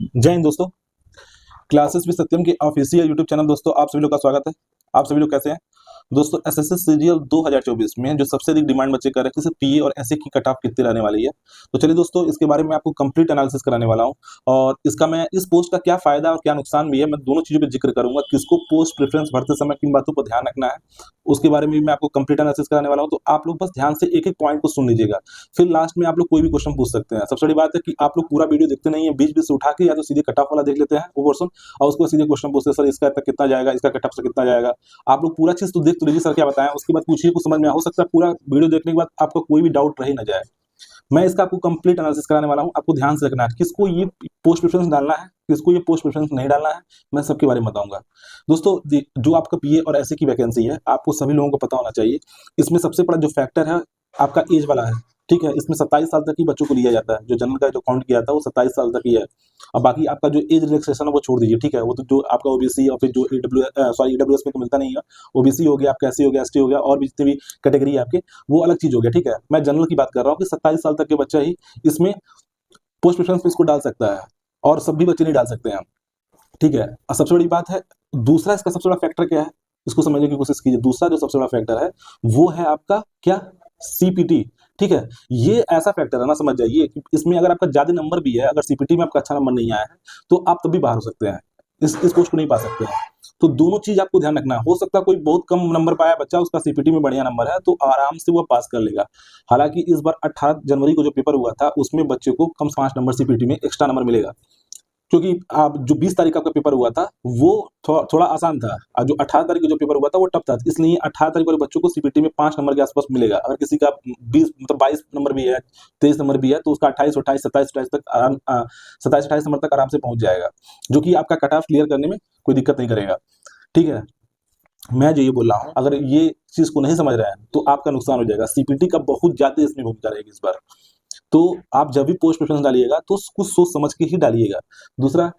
जय हिंद दोस्तों। Classes with सत्यम के ऑफिशियल यूट्यूब चैनल दोस्तों आप सभी लोग का स्वागत है। आप सभी लोग कैसे हैं दोस्तों? एसएससी सीजीएल 2024 में जो सबसे अधिक डिमांड बच्चे कर रहे हैं कि पीए और एसए की कट ऑफ कितनी रहने वाली है, तो चलिए दोस्तों इसके बारे में आपको कंप्लीट एनालिसिस कराने वाला हूं। और इसका मैं इस पोस्ट का क्या फायदा और क्या नुकसान भी है, मैं दोनों चीजों पे जिक्र करूंगा। किसको पोस्ट प्रेफरेंस भरते समय किन बातों पर ध्यान रखना है, उसके बारे में भी मैं आपको कंप्लीट एनालिसिस कराने वाला हूं। तो आप लोग बस ध्यान से एक एक पॉइंट को सुन लीजिएगा, फिर लास्ट में आप लोग कोई भी क्वेश्चन पूछ सकते हैं। सबसे बड़ी बात है कि आप लोग पूरा वीडियो देखते नहीं है, बीच बीच से उठा के या तो सीधे कट ऑफ वाला देख लेते हैं वो पोर्शन, और उसको सीधे क्वेश्चन पूछते हैं, सर इसका तक कितना जाएगा, इसका कट ऑफ से कितना जाएगा। आप लोग पूरा चीज तो देख तो लीजिए सर क्या बताएं, उसके बाद पूछिए, कुछ समझ में हो सकता है पूरा वीडियो देखने के बाद आपको कोई भी डाउट रह ही ना जाए। मैं इसका आपको कंप्लीट एनालिसिस कराने वाला हूं। आपको ध्यान से रखना है किसको ये पोस्ट प्रेफरेंस डालना है, किसको ये पोस्ट प्रेफरेंस नहीं डालना है, मैं सबके बारे में बताऊंगा दोस्तों। जो आपका पीए और एसए की वैकेंसी है, आपको सभी लोगों को पता होना चाहिए। इसमें सबसे बड़ा जो फैक्टर है आपका एज वाला है, ठीक है। इसमें 27 साल तक ही बच्चों को लिया जाता है। जो जनरल का जो काउंट किया था वो 27 साल तक ही है। और बाकी आपका जो एज रिलैक्सेशन है वो छोड़ दीजिए, ठीक है। वो तो जो आपका ओबीसी और फिर जो ईडब्ल्यूएस में तो मिलता नहीं है। ओबीसी हो गया, आपका एससी हो गया, एसटी हो गया, और भी जितनी भी कैटेगरी है आपके, वो अलग चीज हो गया, ठीक है। मैं जनरल की बात कर रहा हूँ कि 27 साल तक के बच्चा ही इसमें पोस्ट प्रेफरेंस में इसको डाल सकता है, और सभी बच्चे नहीं डाल सकते हैं, ठीक है। और सबसे बड़ी बात है, दूसरा इसका सबसे बड़ा फैक्टर क्या है, इसको समझने की कोशिश कीजिए। दूसरा जो सबसे बड़ा फैक्टर है वो है आपका क्या, सीपीटी, ठीक है। ये ऐसा फैक्टर है ना, समझ जाइए कि इसमें अगर आपका ज्यादा नंबर भी है, अगर सीपीटी में आपका अच्छा नंबर नहीं आया है तो आप तब भी बाहर हो सकते हैं, इस पोस्ट को नहीं पा सकते हैं। तो दोनों चीज आपको ध्यान रखना है। हो सकता है कोई बहुत कम नंबर पाया बच्चा, उसका सीपीटी में बढ़िया नंबर है तो आराम से वो पास कर लेगा। हालांकि इस बार 18 जनवरी को जो पेपर हुआ था उसमें बच्चे को कम से 5 नंबर सीपीटी में एक्स्ट्रा नंबर मिलेगा, क्योंकि आप जो 20 तारीख का आपका पेपर हुआ था वो थोड़ा आसान था, और जो 18 तारीख का जो पेपर हुआ था वो टफ था। इसलिए 18 तारीख वाले बच्चों को सीपीटी में 5 नंबर के आसपास मिलेगा। अगर किसी का 20 मतलब 22 नंबर भी है, 23 नंबर भी है, तो उसका 28, 28, 27, 28 तक आराम 27, 28 नंबर तक आराम से पहुंच जाएगा, जो कि आपका कट ऑफ क्लियर करने में कोई दिक्कत नहीं करेगा, ठीक है। मैं जो ये बोल रहा हूँ, अगर ये चीज को नहीं समझ रहे हैं तो आपका नुकसान हो जाएगा। सीपीटी का बहुत ज्यादा इसमें भूमिका रहेगी इस बार। तो आप जब भी पोस्ट प्रेफरेंस डालिएगा तो कुछ सोच समझ के ही डालिएगा। दूसरा,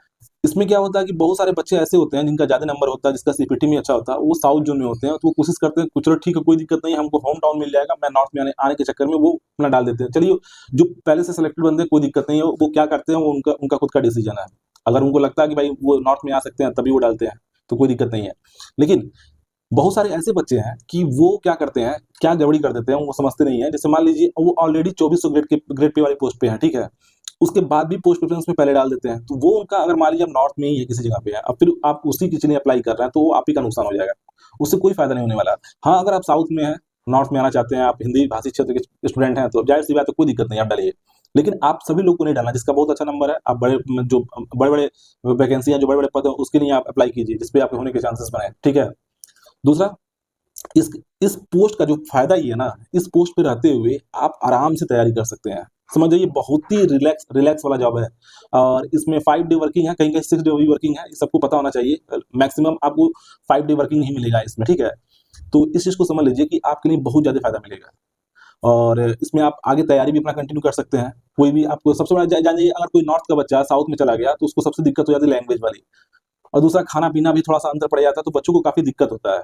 इसमें क्या होता है कि बहुत सारे बच्चे ऐसे होते हैं जिनका ज्यादा नंबर होता है, जिसका सीपीटी में अच्छा होता है, वो साउथ जोन में होते हैं, तो वो कोशिश करते हैं चलो ठीक है कोई दिक्कत नहीं, हमको होम टाउन मिल जाएगा, मैं नॉर्थ में आने के चक्कर में वो अपना डाल देते हैं। चलिए, जो पहले से सिलेक्टेड बंदे कोई दिक्कत नहीं है, वो क्या करते हैं, वो उनका उनका खुद का डिसीजन है। अगर उनको लगता है कि भाई वो नॉर्थ में आ सकते हैं तभी वो डालते हैं, तो कोई दिक्कत नहीं है। लेकिन बहुत सारे ऐसे बच्चे हैं कि वो क्या करते हैं, क्या गड़बड़ी कर देते हैं, वो समझते नहीं है। जैसे मान लीजिए वो ऑलरेडी 2400 ग्रेड पे वाली पोस्ट पे है, ठीक है, उसके बाद भी पोस्ट प्रेफरेंस में पहले डाल देते हैं, तो वो उनका, अगर मान लीजिए आप नॉर्थ में ही है किसी जगह पे है, अब फिर आप उसी की चीजें अप्लाई कर रहे हैं, तो वो आप ही का नुकसान हो जाएगा, उससे कोई फायदा नहीं होने वाला। हाँ, अगर आप साउथ में है, नॉर्थ में आना चाहते हैं, आप हिंदी भाषी क्षेत्र के स्टूडेंट हैं, तो जाहिर सी बात है कोई दिक्कत नहीं, आप डालिए। लेकिन आप सभी लोग को नहीं डालना। जिसका बहुत अच्छा नंबर है, आप जो बड़े बड़े वैकेंसी है, जो बड़े बड़े पद है, उसके लिए आप अप्लाई कीजिए, जिसपे आपके होने के चांसेस बने, ठीक है। दूसरा, इस इस पोस्ट का जो फायदा ये है ना, इस पोस्ट पे रहते हुए आप आराम से तैयारी कर सकते हैं। समझ जाइए, बहुत ही रिलैक्स रिलैक्स वाला जॉब है। और इसमें 5 डे वर्किंग है, कहीं कहीं 6 डे भी वर्किंग है, ये सबको पता होना चाहिए। मैक्सिमम आपको 5 डे वर्किंग ही मिलेगा इसमें, ठीक है। तो इस चीज को समझ लीजिए कि आपके लिए बहुत ज्यादा फायदा मिलेगा। और इसमें आप आगे तैयारी भी अपना कंटिन्यू कर सकते हैं। कोई भी आपको सबसे बड़ा जानिए, अगर कोई नॉर्थ का बच्चा साउथ में चला गया तो उसको सबसे दिक्कत हो जाती है लैंग्वेज वाली, और दूसरा खाना पीना भी थोड़ा सा अंतर पड़ जाता है, तो बच्चों को काफी दिक्कत होता है।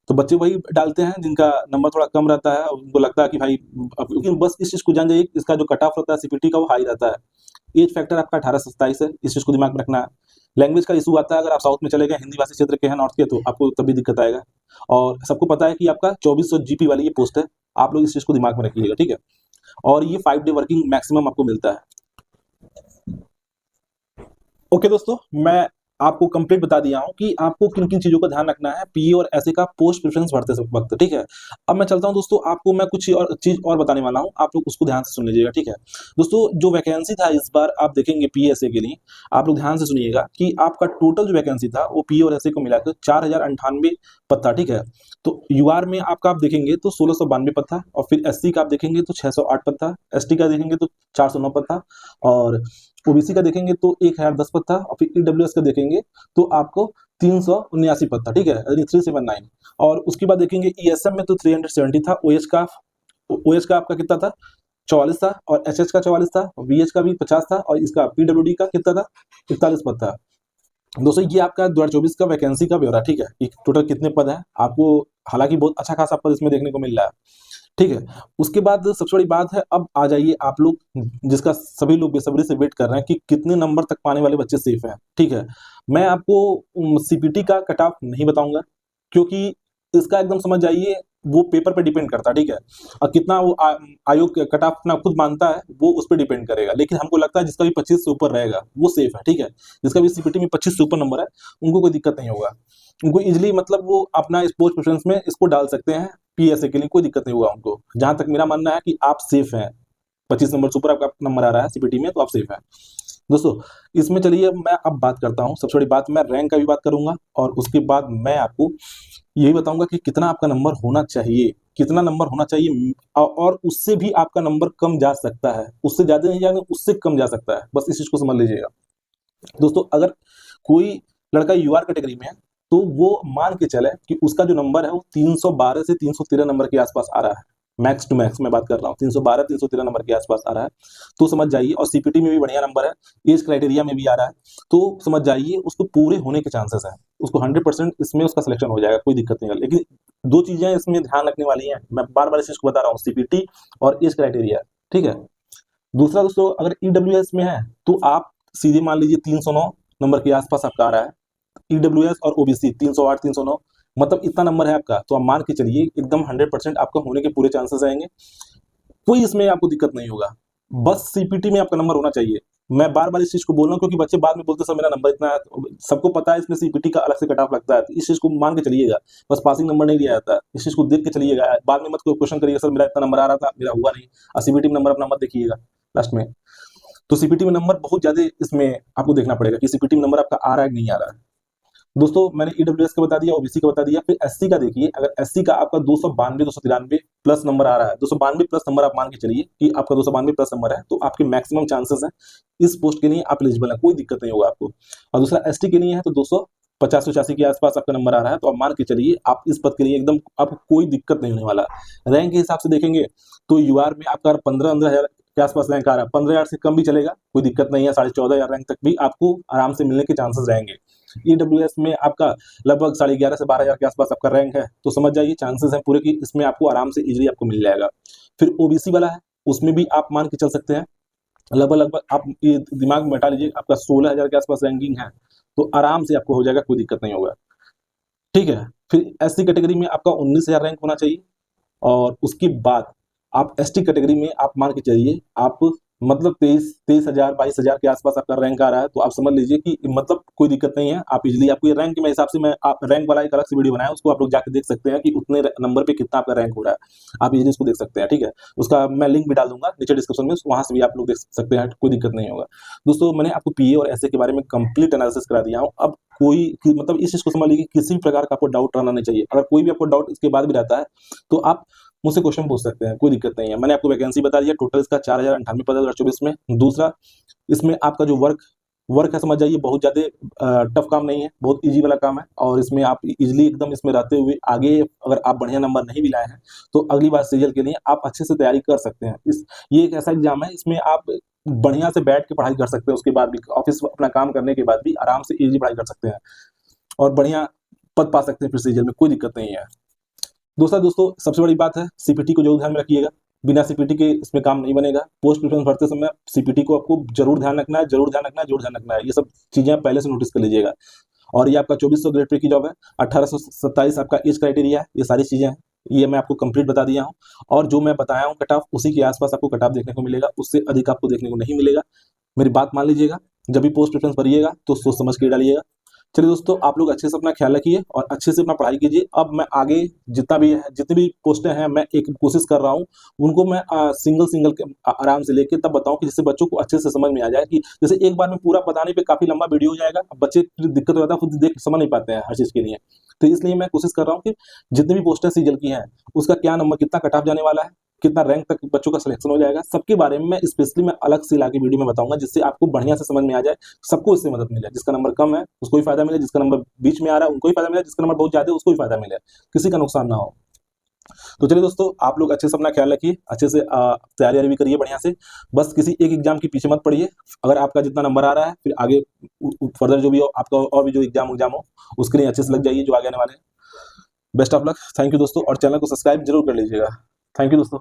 तो बच्चे वही डालते हैं जिनका नंबर थोड़ा कम रहता है, उनको लगता है कि भाई लेकिन बस इस चीज को जान जाइए, इसका जो कट ऑफ रहता है सीपीटी का वो हाई रहता है। एज फैक्टर आपका 18 से 27 है, इस चीज को दिमाग में रखना है। लैंग्वेज का इशू आता है, अगर आप साउथ में चले गए, हिंदी भाषी क्षेत्र के हैं नॉर्थ के, तो आपको तभी दिक्कत आएगा। और सबको पता है कि आपका 2400 जीपी वाली ये पोस्ट है, आप लोग इस चीज को दिमाग में रखिएगा, ठीक है। और ये 5 डे वर्किंग मैक्सिमम आपको मिलता है। ओके दोस्तों, मैं आपको कंप्लीट बता दिया हूं कि आपको किन किन चीजों का ध्यान रखना है पीए और ऐसे का पोस्ट प्रेफरेंस भरते वक्त, ठीक है। अब मैं चलता हूं दोस्तों, आपको मैं कुछ और चीज और बताने वाला हूं, आप लोग उसको ध्यान से सुन लीजिएगा, ठीक है। दोस्तों, जो वैकेंसी था इस बार आप देखेंगे पीएसए के लिए, आप लोग ध्यान से सुनिएगा कि आपका टोटल जो वैकेंसी था वो पीए और एसए को मिलाकर 4098 पद था, ठीक है। तो यूआर में आपका आप देखेंगे तो 1692 पद था, और फिर एससी का आप देखेंगे तो 608 पद था, एसटी का देखेंगे तो 409 पद था, और ओबीसी का देखेंगे तो 1010 पद था, और फिर ईडब्ल्यूएस का देखेंगे तो आपको 379 पद था, ठीक है, यानी 379। और उसके बाद देखेंगे ईएसएम में तो 370 था, ओएच का आपका कितना था, 44 था, और एचएच का 44 था, वीएच का भी 50 था, और इसका पीडब्ल्यूडी का कितना था, 41 पद था। दोस्तों, ये आपका 2024 का वैकेंसी का ब्यौरा, ठीक है, कि टोटल कितने पद हैं आपको। हालांकि बहुत अच्छा खासा पद इसमें देखने को मिल रहा है। ठीक है। उसके बाद सबसे बड़ी बात है, अब आ जाइए आप लोग जिसका सभी लोग बेसब्री से वेट कर रहे हैं कि कितने नंबर तक पाने वाले बच्चे सेफ हैं। ठीक है, मैं आपको सीपीटी का कट ऑफ नहीं बताऊंगा, क्योंकि इसका एकदम समझ जाइए वो पेपर पे डिपेंड करता है। ठीक है, और कितना वो आयोग कट ऑफ अपना खुद मानता है वो उस पर डिपेंड करेगा, लेकिन हमको लगता है जिसका भी 25 से ऊपर रहेगा वो सेफ है। ठीक है, जिसका भी सीपीटी में 25 से ऊपर नंबर है उनको कोई दिक्कत नहीं होगा, उनको इजिली मतलब वो अपना स्पोर्ट्स प्रेफरेंस में इसको डाल सकते हैं, पीएसए के लिए कोई दिक्कत नहीं होगा उनको। जहां तक मेरा मानना है कि आप सेफ हैं, 25 नंबर से ऊपर आपका नंबर आ रहा है सीपीटी में तो आप सेफ हैं। दोस्तों इसमें चलिए मैं अब बात करता हूँ, सबसे बड़ी बात मैं रैंक का भी बात करूंगा, और उसके बाद मैं आपको यही बताऊंगा कि कितना आपका नंबर होना चाहिए, कितना नंबर होना चाहिए, और उससे भी आपका नंबर कम जा सकता है, उससे ज्यादा नहीं जाएगा, उससे कम जा सकता है, बस इस चीज को समझ लीजिएगा। दोस्तों अगर कोई लड़का यूआर कैटेगरी में है तो वो मान के चले कि उसका जो नंबर है वो 312 से 313 नंबर के आसपास आ रहा है, मैक्स टू मैक्स मैं बात कर रहा हूँ, 312 313 नंबर के आसपास आ रहा है, तो समझ जाइए। और सीपीटी में भी बढ़िया नंबर है, एज क्राइटेरिया में भी आ रहा है, तो समझ जाइए उसको पूरे होने के चांसेस है, उसको 100% इसमें उसका सिलेक्शन हो जाएगा, कोई दिक्कत नहीं है। लेकिन दो चीजें इसमें ध्यान रखने वाली हैं, मैं बार बार इस चीज को बता रहा हूँ, सीपीटी और एज क्राइटेरिया। ठीक है, दूसरा दोस्तों अगर ईडब्ल्यूएस में है तो आप सीधे मान लीजिए 309 नंबर के आसपास आपका आ रहा है, ईडब्ल्यूएस और ओबीसी 308 309, मतलब इतना नंबर है आपका, तो आप मान के चलिए एकदम 100% आपका होने के पूरे चांसेस रहेंगे, कोई इसमें आपको दिक्कत नहीं होगा, बस सीपीटी में आपका नंबर होना चाहिए। मैं बार बार इस चीज को बोल रहा हूँ क्योंकि बच्चे बाद में बोलते सर मेरा नंबर इतना है, तो सबको पता है इसमें सीपीटी का अलग से कट ऑफ लगता है, तो इस चीज को मान के चलिएगा, बस पासिंग नंबर नहीं लिया जाता है, इस चीज को देख के चलिएगा, बाद में मत कोई क्वेश्चन करिएगा सर मेरा इतना नंबर आ रहा था मेरा हुआ नहीं, और सीपीटी में नंबर अपना मत देखिएगा लास्ट में। तो सीपीटी में नंबर बहुत ज्यादा इसमें आपको देखना पड़ेगा कि सीपीटी में नंबर आपका आ रहा है कि नहीं आ रहा है। दोस्तों मैंने ईडब्ल्यूएस का बता दिया, ओबीसी का बता दिया, फिर एससी का देखिए, अगर एससी का आपका 292 293 प्लस नंबर आ रहा है, 292 प्लस नंबर आप मान के चलिए कि आपका 292 प्लस नंबर है, तो आपके मैक्सिमम चांसेस हैं इस पोस्ट के लिए आप एलिजिबल है, कोई दिक्कत नहीं होगा आपको। और दूसरा एसटी के लिए है तो 250 85 के आसपास आपका नंबर आ रहा है, तो आप मान के चलिए आप इस पद के लिए एकदम आपको कोई दिक्कत नहीं होने वाला। रैंक के हिसाब से देखेंगे तो यूआर में आपका 15-15 के आसपास रैंक आ रहा है, 15,000 से कम भी चलेगा, कोई दिक्कत नहीं है, 14,500 रैंक तक भी आपको आराम से मिलने के चांसेस रहेंगे। ईडब्ल्यूएस में आपका लगभग 11,500 से 12,000 के आसपास आपका रैंक है, तो समझ जाइए चांसेस है पूरे की इसमें आपको आराम से इजीली आपको मिल जाएगा। फिर ओबीसी वाला है, उसमें भी आप मान के चल सकते हैं लगभग लगभग आप ये दिमाग में बैठा लीजिए आपका 16,000 के आसपास रैंकिंग है, तो आराम से आपको हो जाएगा, कोई दिक्कत नहीं होगा। ठीक है, फिर एससी कैटेगरी में आपका 19,000 रैंक होना चाहिए, और उसके बाद आप एसटी कैटेगरी में आप मान के चलिए आप मतलब 23,000 22,000 के आसपास आपका रैंक आ रहा है, तो आप समझ लीजिए कि मतलब कोई दिक्कत नहीं है, आप इजीली आपको ये रैंक के हिसाब से मैं आप रैंक वाला एक अलग से वीडियो बनाया उसको आप लोग जाके देख सकते हैं कि उतने नंबर पे कितना आपका रैंक हो रहा है, आप इजीली उसको देख सकते हैं। ठीक है, उसका मैं लिंक भी डाल दूंगा नीचे डिस्क्रिप्शन में, वहां से भी आप लोग देख सकते हैं, कोई दिक्कत नहीं होगा। दोस्तों मैंने आपको पीए और एसए के बारे में कंप्लीट एनालिसिस करा दिया हूँ, अब कोई मतलब इस चीज को समझ लीजिए किसी भी प्रकार का आपको डाउट रहना नहीं चाहिए, अगर कोई भी आपको डाउट इसके बाद भी रहता है तो आप मुझसे क्वेश्चन पूछ सकते हैं, कोई दिक्कत नहीं है। मैंने आपको वैकेंसी बता दिया, टोटल इसका 4,098 पद है 2024 में। दूसरा इसमें आपका जो वर्क है समझ जाइए बहुत ज्यादा टफ काम नहीं है, बहुत इजी वाला काम है, और इसमें आप इजीली एकदम इसमें रहते हुए आगे अगर आप बढ़िया नंबर नहीं भी लाए हैं तो अगली बार सीरियल के लिए आप अच्छे से तैयारी कर सकते हैं। ये एक ऐसा एग्जाम है इसमें आप बढ़िया से बैठ के पढ़ाई कर सकते हैं, उसके बाद भी ऑफिस अपना काम करने के बाद भी आराम से इजी पढ़ाई कर सकते हैं और बढ़िया पद पा सकते हैं फिर सीरियल में, कोई दिक्कत नहीं है। दूसरा दोस्तों सबसे बड़ी बात है सीपीटी को जरूर ध्यान में रखिएगा, बिना सीपीटी के इसमें काम नहीं बनेगा। पोस्ट प्रेफरेंस भरते समय सीपीटी को आपको जरूर ध्यान रखना है, जरूर ध्यान रखना है, जरूर ध्यान रखना है, ये सब चीजें आप पहले से नोटिस कर लीजिएगा। और ये आपका 2400 ग्रेड पे की जॉब है, 1827 आपका एज क्राइटेरिया है, ये सारी चीजें हैं, ये मैं आपको कंप्लीट बता दिया हूँ। और जो मैं बताया हूँ कट ऑफ उसी के आसपास आपको कट ऑफ देखने को मिलेगा, उससे अधिक आपको देखने को नहीं मिलेगा, मेरी बात मान लीजिएगा। जब भी पोस्ट प्रेफरेंस भरिएगा तो सोच समझ के डालिएगा। चलिए दोस्तों आप लोग अच्छे से अपना ख्याल रखिए और अच्छे से अपना पढ़ाई कीजिए। अब मैं आगे जितनी भी पोस्टें हैं मैं एक कोशिश कर रहा हूँ उनको मैं सिंगल सिंगल आराम से लेके तब बताऊं कि जिससे बच्चों को अच्छे से समझ में आ जाए, कि जैसे एक बार में पूरा बताने पे काफी लंबा वीडियो हो जाएगा, अब बच्चे दिक्कत हो जाता है खुद देख समझ नहीं पाते हैं हर चीज के लिए। तो इसलिए मैं कोशिश कर रहा हूँ कि जितनी भी पोस्टें सीजल की हैं उसका क्या नंबर कितना कट ऑफ जाने वाला है, कितना रैंक तक बच्चों का सिलेक्शन हो जाएगा, सबके बारे में मैं स्पेशली मैं अलग से लाके वीडियो में बताऊंगा, जिससे आपको बढ़िया से समझ में आ जाए, सबको इससे मदद मिले, जिसका नंबर कम है उसको भी फायदा मिले, जिसका नंबर बीच में आ रहा है उनको भी फायदा मिले, जिसका नंबर बहुत ज्यादा है उसको भी फायदा मिले, किसी का नुकसान ना हो। तो चलिए दोस्तों आप लोग अच्छे से अपना ख्याल रखिए, अच्छे से तैयारी भी करिए बढ़िया से, बस किसी एक एग्जाम के पीछे मत पड़िए। अगर आपका जितना नंबर आ रहा है फिर आगे फर्दर जो भी हो आपका और भी जो एग्जाम हो उसके लिए अच्छे से लग जाइए जो आगे आने वाले हैं। Best of luck, thank you दोस्तों, और चैनल को सब्सक्राइब जरूर कर लीजिएगा। थैंक यू दोस्तों।